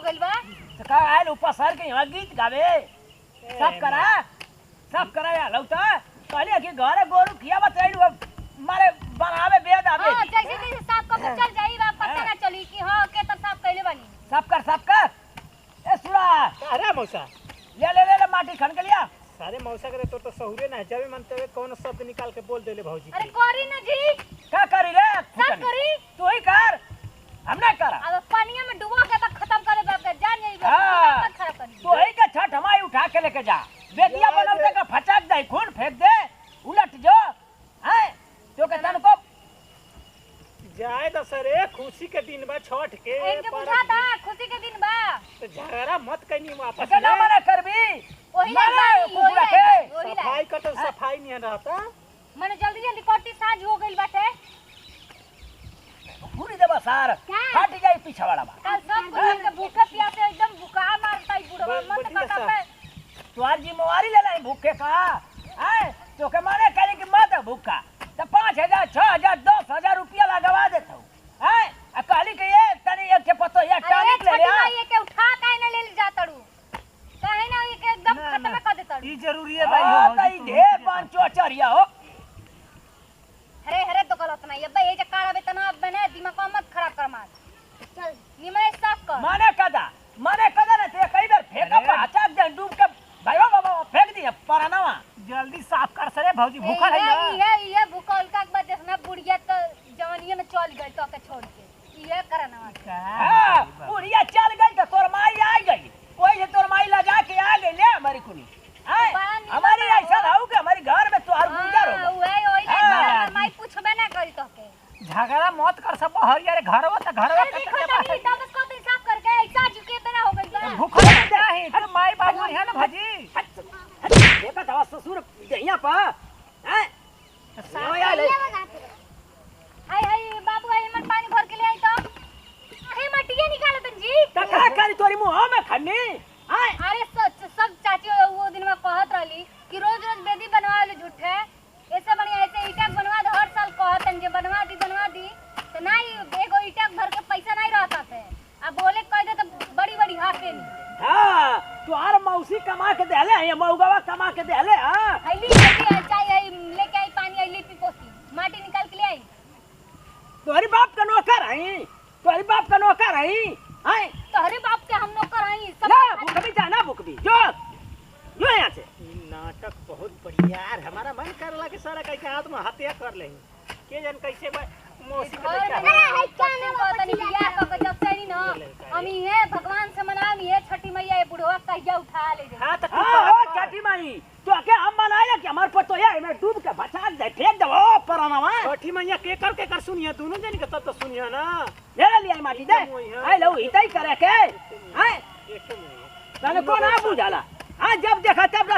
गइल बा तो का आयल ऊपर सर के यहाँ गीत गावे सब करा या लौटा कहले कि घरे गोरू खिया बताइलु मारे बनावे बेद आवे हां जैसे जैसे साफ कर चल जाई बा पता ना चली कि हां के त साफ कइले बानी सब कर ए सुरा अरे मौसा ले माटी खन के लिया सारे मौसा करे तो सहुरे ना जब मनते कौन शब्द निकाल के बोल देले भौजी अरे करी ना जी का करी रे सब करी तू ही कर हम नहीं करा अब पानी में डुबो के तक खत्म करे बाप के जान जाई हाँ। मत खराब करी तू ही के छठ हमारी उठा के लेके जा बेटिया बनौते का फटाक दे खून फेंक दे उलट जो हैं तो के तन को जाए तो सरे खुशी के दिन बा छठ के इनके बुझा था खुशी के दिन बा तो झगड़ा मत कनी वापस ऐसे ना मना करबी ओही सफाई का तो सफाई नहीं रहता मैंने जल्दी जल्दी कोटी साँझ हो गइल बाटे पूरी देबा सार फट जाई पीछे वाला बा कल सब कुछ के भूखे प्यासे एकदम भूखा मारता है बुढ़वा मत काटा पे तोहार जिम्मेवारी ले लाई भूखे का हैं तो के माने करे कि मत भूखा तो 5000 6000 10000 रुपया लगवा देता हूं हैं कहली के ये तनी एक के पतो ये टानिक ले लिया ये के उठा काहे न ले जा तड़ू काहे ना ये के एकदम खत्म कर दे तड़ू ई जरूरी है भाई हां तई ढेर पांचो चरिया हो हरे तो गलत नहीं अब ये जे काड़ा बे तना बने दिमाग मत खराब कर मार चल निमय साफ कर माने कदा ना ते कई बार फेंका पाचा जन डूब के भाई बाबा फेंक दिया परानावा जल्दी साफ कर सरे भौजी भूखा है ना ये भूखा उनका के बाद ना बुढ़िया तो जवानिया में चल गई तो के छोड़ के ये करना हां बुढ़िया चल गई तो तोर माई आ गई ओए जे तोर माई लगा के आ गई ले हमारी कुनी हमारी ऐसा रहू के हमारी घर में तोहार गुजर हो ओए माई पूछबे ना करी तो के झगड़ा मत कर सब हरिया रे घरवा त घरवा नहीं तब इसको तो साफ करके ऐसा झुके बिना हो गई बा भूखा नहीं अरे माई बाबू है ना भाजी देखा था ससुर यहां पर हैं साया ले हाय बाबू आई मन पानी भर के ले आई तो हे मटिया निकालो तन जी का करी तोरी मुंह में खन्नी हाय अरे सब चाची वो दिन में कहत रहली कि रोज बेदी बनवा ले झूठे ऐसे बढ़िया ऐसे ईटा बनवा दे हर साल कहतन जे बनवा दी तो नहीं एगो ईटा भर के पैसा नहीं रहता थे अब बोले कह दे तो बड़ी हाके हां तोहार मौसी कमा के देले है मौगवा कमा के देले हां हईली चाहिए लेके आई पानी हईली पिपोसी माटी निकाल के ले आई तोहरी बाप का नौकर हई हाय तोहरे बाप के हम नौकर हई सब ना भूखबी जाना भूखबी जो यहां से नाटक बहुत बढ़िया यार हमारा मन करला के सारा कई के हाथ में हत्या कर ले के जन कैसे मौसी के अरे है क्या ना पता नहीं बियाह क के जब से नहीं ना हम ये भगवान से मनामी है छठी मैया ये बुढ़वा कहिया उठा ले हां त हां छठी माई तो के हम मनाया कि हमार पतो है मैं डूब के बचा दे फेंक दे ओ परानावा छठी मैया के कर सुनिया दोनों जन के तब तो सुनिया ना ले लिया माटी दे आई लो हितई करे के हाय तने को ना बुझाला हां जब देखा तब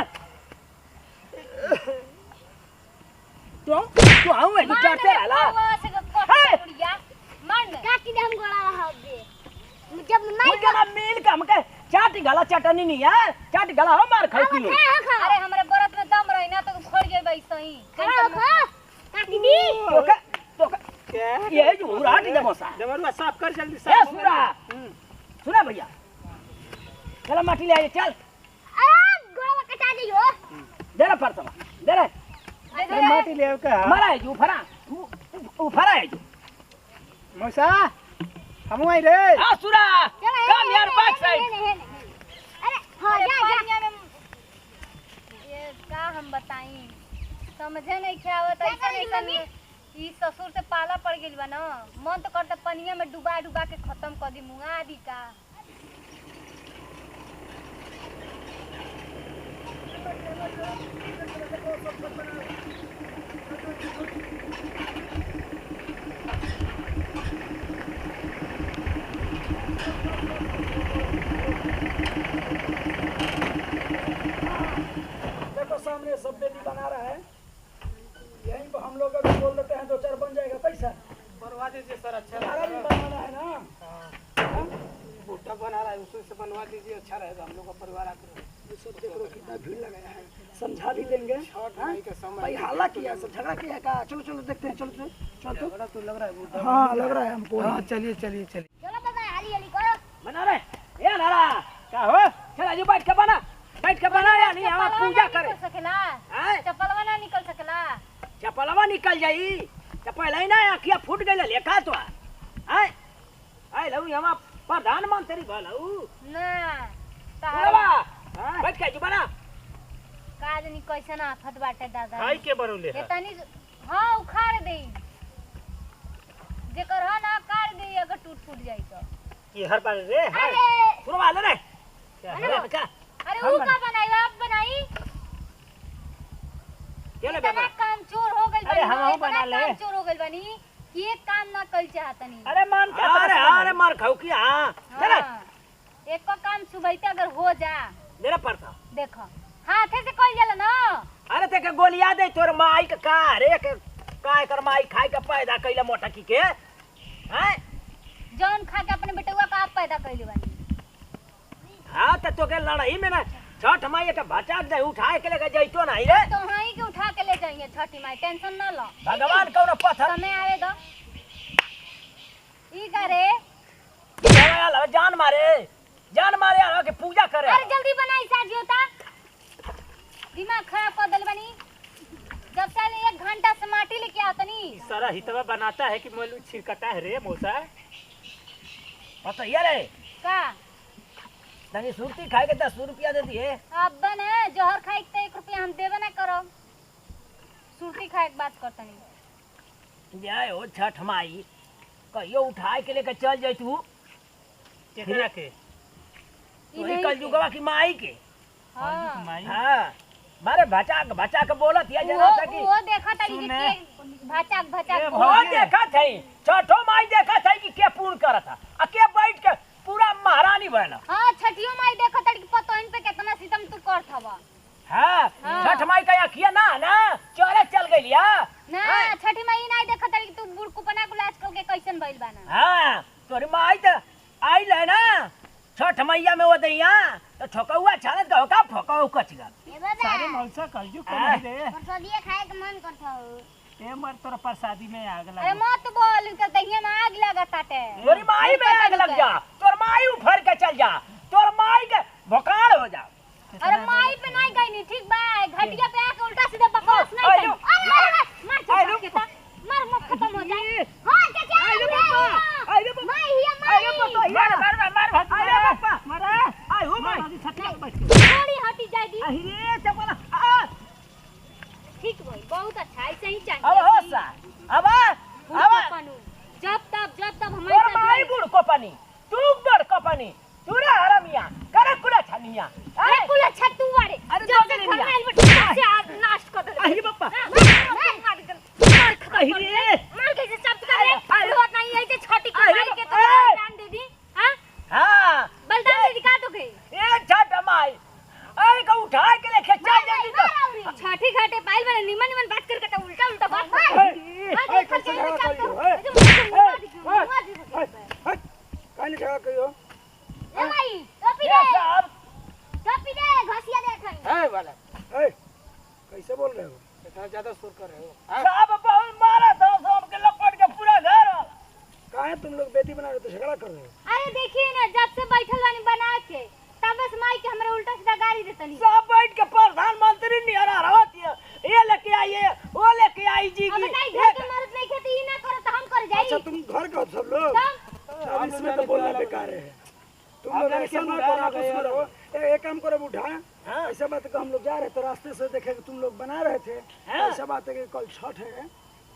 तो आऊ है डरते रहला मन काटी दे हम गोला रहा दे जब नहीं मुझे मिल के हमके चाट गला चटनी नहीं है चाट गला हो मार खाई पी अरे हमरे बरत में दम रही ना तो खोड़ गई भाई सही काटी दी तो क्या ये जो उराट दे मौसा जबरवा साफ कर जल्दी ए सुना भैया चल माटी ले आइए चल गोला कटा दियो दे रे परसवा दे रे माटी ले का मारा है जो फरा है जो मौसा हम आई रे आ सुरा कम यार बैक साइड अरे हां जा ये का हम बताई समझे नहीं क्या आवत ऐसा ई ससुर से पाला पड़ गेल बा ना मन तो करता पनिया में डुबा के खत्म कर दी मुआ दी का देखो सामने सब बेदी बना रहा है यहीं पर हम लोग अगर बोल देते हैं 2-4 बन जाएगा पैसा बनवा दीजिए सर अच्छा भी बनाना है ना बूटा बना रहा है उसी से बनवा दीजिए अच्छा रहेगा हम लोग का परिवार आकर सब देख लो कितना भीड़ लगाया है समझा भी देंगे भाई हाला किया सब झगड़ा किया का चलो देखते हैं चलो तो लग रहा है हाँ लग रहा है हमको हाँ चलिए चलो बाबा हाली हाली करो बना रहे ये नारा का हो चला जो बैठ के बना या नहीं हम पूजा करे निकल सकेला हैं? चप्पलवा ना निकल सकेला। चपलवा निकल जाई तो पहले ही ना आखिया फूट गई लेखा तो आय आय लऊ हम प्रधानमंत्री भलऊ ना बाबा तहरा बैठ के जो बना काज नहीं कैसन आफत बाटे दादा। खाई के बनौले ये है तनी हां उखाड़ देई जेकर हा ना काट देई अगर टूट फूट जाई तो। ये हर बार रे हर अरे सुनो वाले रे क्या अरे है? बच्चा अरे वो का बनाई आप बनाई ये ले इतना बाबा काम चोर हो गइल अरे बानी, हमहू इतना बना ले। काम चोर हो गइल बानी कि एक काम ना कइल चाहतनी। अरे मान के अरे मार खाऊ की हां चला हाँ, एक को काम सुबह अगर हो जा मेरा पड़ता देखो हाथे से कइल जाला ना। अरे ते के गोलिया दे तोर माई के का रे के काय कर माई खाई के पैदा कइला मोटा की के हैं जौन खा के अपने बेटुआ का आप पैदा कइले बानी। हां त तो के लड़ाई में ना छठ माई के बचा दे उठाए के लेके जइतो नहीं रे तो हाई के उठा के ले जाइए छठी माई टेंशन ना लो। भगवान कौन पत्थर समय आवे दो ई करे देवाला जान मारे आ के पूजा करे अरे जल्दी बनाई साजी होता दिमाग खराब कर दल बनी। जब साल 1 घंटा से माटी लेके आतनी सारा हितवा बनाता है कि मोलू छिड़कता है रे मौसा पता ये रे का तनी सुरती खाए के 10 रुपया दे दिए अब बने जहर खाई के 1 रुपया हम देबे ना करो। सुरती खाए के बात करतनी जाए हो छठ माई कहियो उठाए के लेके चल जाई तू केकरा के तो ही कल जुगवा की माई के हां माई हां मारे बचा के बोलत या जना था कि वो देखा ताली सुने। के भचाक ए वो भौजी। देखा थे छठो माई देखा थे कि के पूर्ण करत था आ के बैठ के पूरा महारानी बना हां छठियो माई देखा ताली के पतोइन पे कितना सितम तू करत हवा हां हाँ। छठ माई का अखिया ना चले चल गइलिया ना छठी माई नहीं देखा ताली के तू बुड़ कुपना को आजकल के कैसन भइल बाना। हां तोरी माई त आई ले ना छठ मैया में वो दैया तो ठोकौआ छानत का का फोकौ कच गल ए बाबा सारे मौसा कलजू कर रे परसोदिया खाए के मन करत हो। ए मर तोरा प्रसादी में आग अरे लगा मत बोल तो दहिया में आग लगा ताटे। तोरी माई में आग लग जा तोर माई उफर के चल जा तोर माई के भोकाड़ हो जा अरे माई पे नहीं गई नी ठीक बा घटिया पे आके उल्टा सीधा बकवास नहीं आइलो। करी। मार आइलो। के ता मार मत खत्म हो जाए। हां चाचा आइलो बापा, आइलो बापा। माई हिया आइलो माई मार आइलो बापा मारा आई हो माई मारी छटका बैठ के थोड़ी हटी जाए दी अरे चपला आ ठीक भाई बहुत अच्छा ऐसे ही चाहिए। अब हो सा अब पानू जब तब तोर माई हमारे बुड़ कोपनी तू बड़ कोपनी तू रे हरामिया करे कुला छनिया अरे कुल अच्छा तू वाड़े अरे जब दो से दिन घर में लिया। आइल बट से आज नाश कर दे। अरे बापा मार खत्म अरे कर दे। मार कैसे सब कर रे अरे। रोत नहीं है जे छोटी को अरे मार के तो बाप। बलिदान दे दी। हां हां बलिदान दे दी का तो के ए छठ माई अरे का उठा के लेके चल जल्दी तो छठी घाटे पाइल बने निमन बात करके तो उल्टा उल्टा बात ए कैसे झगड़ा करियो काहे झगड़ा करियो ए भाई टोपी ये दे साहब टोपी दे घसिया देख है वाला ए, कैसे बोल रहे हो इतना ज्यादा शोर कर रहे हो साहब बहुत मारा था सब के लपट के पूरा घर काहे तुम लोग बेटी बना रहे हो तो झगड़ा कर रहे हो अरे देखिए ना जब से बैठल बानी बना के तब बस माई के हमरा उल्टा सीधा गाड़ी देतनी। सब बैठ के प्रधानमंत्री निहरा रहत ये लेके आइए वो लेके आई जी अब की नहीं घर के मरद नहीं खेती ई ना करे तो हम कर जाई। अच्छा तुम घर का हो सब लोग तब अब इसमें तो बोलना बेकार है तुम लोग ऐसा ना करो कुछ में रहो एक काम करो उठा हाँ। ऐसा बात है कि हम लोग जा रहे थे रास्ते से देखे कि तुम लोग बना रहे थे हाँ। ऐसा बात है कि कल छठ है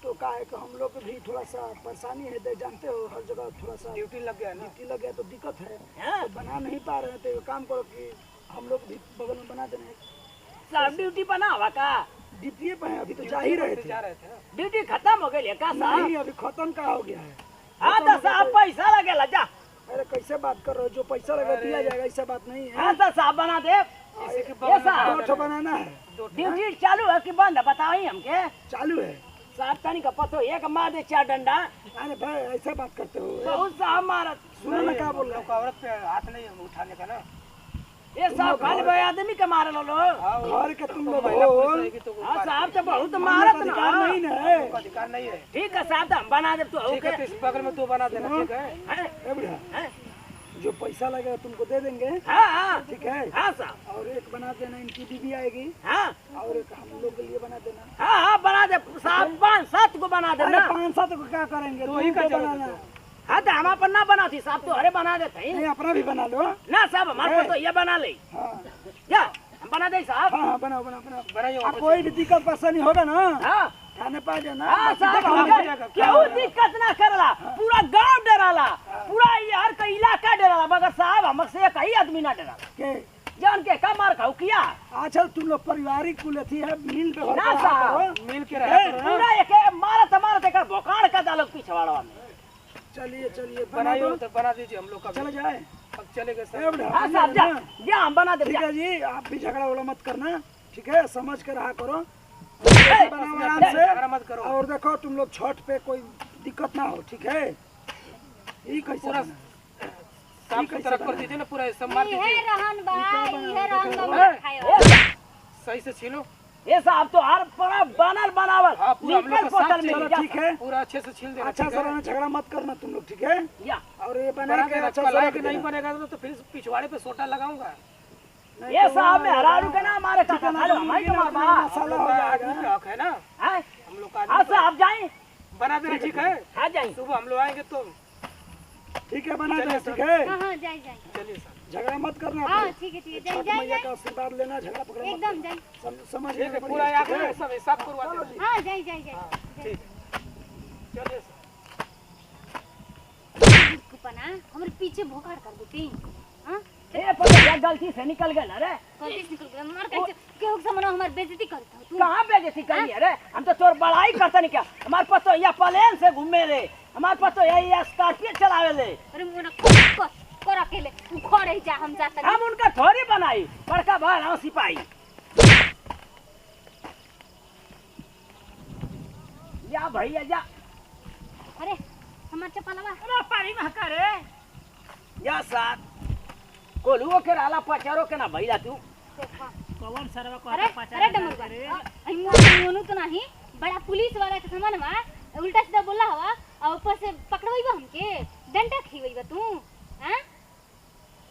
तो का है कि हम लोग को भी थोड़ा सा परेशानी है जानते हो हर जगह थोड़ा सा ड्यूटी लग गया तो दिक्कत है हाँ। तो बना नहीं पा रहे थे काम करो कि हम लोग भी बगल में बना देने साहब ड्यूटी बनावा का ड्यूटी पे हैं अभी तो जा ही रहे थे ड्यूटी खत्म हो गई का साहब नहीं अभी खत्म का हो गया है हां तो साहब पैसा लगेला जा अरे कैसे बात कर रहे हो जो पैसा लगा दिया जाएगा ऐसा बात नहीं है हां तो साहब बना दे ये साहब दो ठो बनाना है ड्यूटी चालू है कि बंद है बताओ हमके चालू है साहब तनी का पतो एक मार दे 4 डंडा अरे भाई ऐसा बात करते हो बहुत साहब मारत सुनो ना क्या बोल रहे हो औरत पे हाथ नहीं उठाने का ना ये साहब खाली भाई आदमी के मारे लो घर के तुम लोग हो हां साहब तो बहुत मारत मारत अधिकार ना नहीं है अधिकार नहीं है ठीक है साहब तो हम बना दे तू ठीक है तो इस बगल में दो बना देना ठीक है हैं? ए बुढ़ा हैं? जो पैसा लगेगा तुमको दे देंगे, हाँ हाँ ठीक है? हाँ साहब, और एक बना देना, इनकी बीबी आएगी, हाँ और एक हम लोग के लिए बना देना। हाँ हाँ बना दे साहब, 5-7 को बना अरे देना। 5-7 को क्या करेंगे, तो ही का तुमको जरूरत बनाना। है। हाँ तो हम अपन ना बनाती साहब, तो अरे बना देते हैं नहीं अपना भी बना लो। ना साहब, हमारे को तो ये बना ले हाँ क्या, हम बना दे साहब। हाँ बनाओ बनाओ बनाओ। बनाइए अब कोई भी दिक्कत परेशानी होगा ना हाँ खाने पा जाना। हाँ बाकी साहब, देख हम लेंगे। जाएगा। क्यों दिक्कत ना करला, पूरा गांव डराला, पूरा ये हर का इलाका डराला, मगर साहब हमसे कई आदमी ना डराला। के जान के का मार खाऊ किया अच्छा तुम लोग पारिवारिक कुल थी है, मिल पे ना साहब, मिल के रहा करो ना। पूरा एक मारत एक भोकाड़ का डालो पिछवाड़वा में। चलिए चलिए बना बनाइए दो, तो बना दीजिए, हम लोग का चल जाए। अब चलेगा ए, सर। बुढ़ा, हाँ साहब जा जा, हम बना दे ठीक है जी, आप भी झगड़ा वगड़ा मत करना, ठीक है? समझ कर रहा करो, ए, बनाओ आराम झगड़ा मत से। करो। और देखो तुम लोग छठ पे कोई दिक्कत ना हो, ठीक है? ये कैसे पूरा बना? साफ सुथरा कर दीजिए ना, पूरा सब मार इहे दीजिए, रहन बा, इहे रहन बा ए, मार खाए। सही से छीलो। ये साहब तो हर बड़ा बनल बनावल हाँ, पूरा हम लोग निकल का साफ बोतल में चलो जा ठीक है, पूरा अच्छे से छील देना। अच्छा ठीक से है? रहना, झगड़ा मत करना तुम लोग, ठीक है? या और ये बना बना के देना, अच्छा कल से आए रख कि नहीं देना। बनेगा तो फिर पिछवाड़े पे सोटा लगाऊंगा। नहीं ये तो साहब में वो हरारू के ना हमारे ठीक है काका ना, खालो तो हमारी मुर्गी तो ना मार मसाला हम हो लोग का जाएगा। आदमी का हक है ना, है हम लोग का हाँ आदमी का। साहब जाए, बना देना, ठीक है? हाँ जाए। सुबह हम लोग आएंगे तो ठीक है बना चलिए दो, सर। ठीक है? हाँ हाँ जाए जाए। चलिए सर। झगड़ा मत करना। हाँ ठीक है जाए छठ जाए मैया जाए का आशीर्वाद लेना, झगड़ा पकड़ा मत एकदम जाए। समझ ठीक है, गए? पूरा ठीक आके है? सब हिसाब करवा देना। हाँ जाए जाए जाए ठीक है, चलिए सर। कुपना हमारे पीछे भोकाड़ कर देती। हाँ ये पता क्या गलती से निकल गया ना रे, गलती से निकल गया, मार के केहू के सामने हमारी बेइज्जती करता तू। कहाँ बेइज्जती करी है रे, हम तो तोर बड़ाई करते नहीं क्या, हमारे पास तो यह प्लेन से घूमे रे, हमारे पास तो यही स्कॉर्पियो चलावे ले, अरे मोना कर अकेले उखड़ ही जा, हम जाता हम उनका थोड़ी बनाई, बड़का भाई हम सिपाही। जा भैया जा, अरे हमार चपलवा अरे पानी में हका रे, या साथ कोलुओ के राला पचारो के ना भैया तू। कौन सरवा को अरे अरे डमरुआ आई मोनू तो नहीं, बड़ा पुलिस वाला के सामान बा, उल्टा सीधा बोला हवा और ऊपर से पकड़वाईबा हमके, डंडा खीवईबा तू। हैं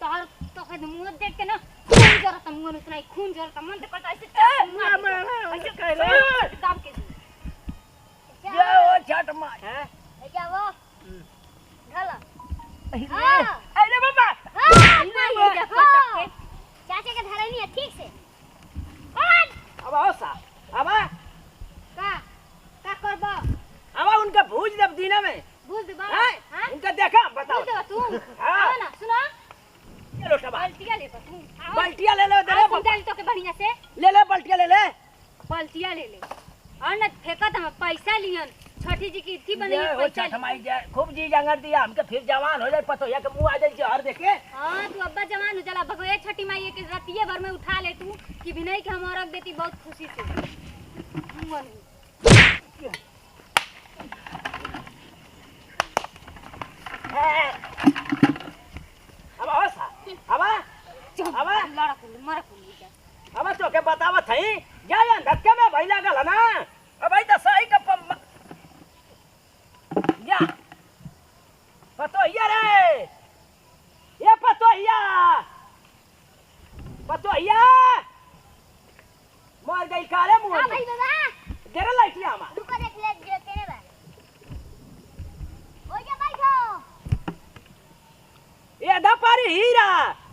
तोहर तो के मुंह देख के ना खून जरता, मुंह में सुनाई खून जरता, मन तो करता ऐसे ऐसे कह रे दाब के ये ओ छठ माँ है, क्या वो ढला अरे बाबा ये देखो चाचा के धराई नहीं है ठीक से। अब आओ सा, अब का करबा अब उनका भूज दब दीना में, बुझ दबा। हैं? हां उनका देखा बताओ, बुझ दबा तू। हाँ। आओ ना सुनो, ये लो टबा, बाल्टिया ले तू। आओ बाल्टिया ले ले दे आओ डाल तो के बढ़िया से ले बाल्टिया ले ले। बाल्टिया ले ले और ना फेंकत हम पैसा लियन, छठी जी की थी बनी ये हो पैसा छठ माई जाए खूब जी जंगर दिया हमके, फिर जवान हो जाए पतो या के मुंह आ जाए जहर देखे। हां तू अब्बा जवान हो जाला, भगवे छठी माई के रतिये भर में उठा ले तू कि विनय के हम औरत देती बहुत खुशी से। मन अब आओ सा, अब अब लड़ा कुल मर कुल जा। अब तो के बतावत हई जा या धक्के में भइला गल ना, अब भाई तो सही का या पतो या रे, ये पतो या मर गई काले मुंह हां में भाई बाबा गिर लाइटिया हमा रुको देख ले जो केने बा ओ जा बैठो। ये दपारी हीरा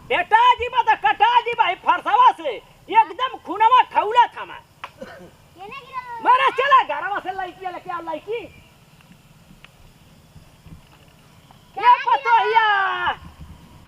बेटा जी मत कटा जी भाई फरसवा से एकदम खुनवा खौला था मैं, केने गिरल मारा चला घरवा से लाइटिया लेके आ लाइटी। ये पतो या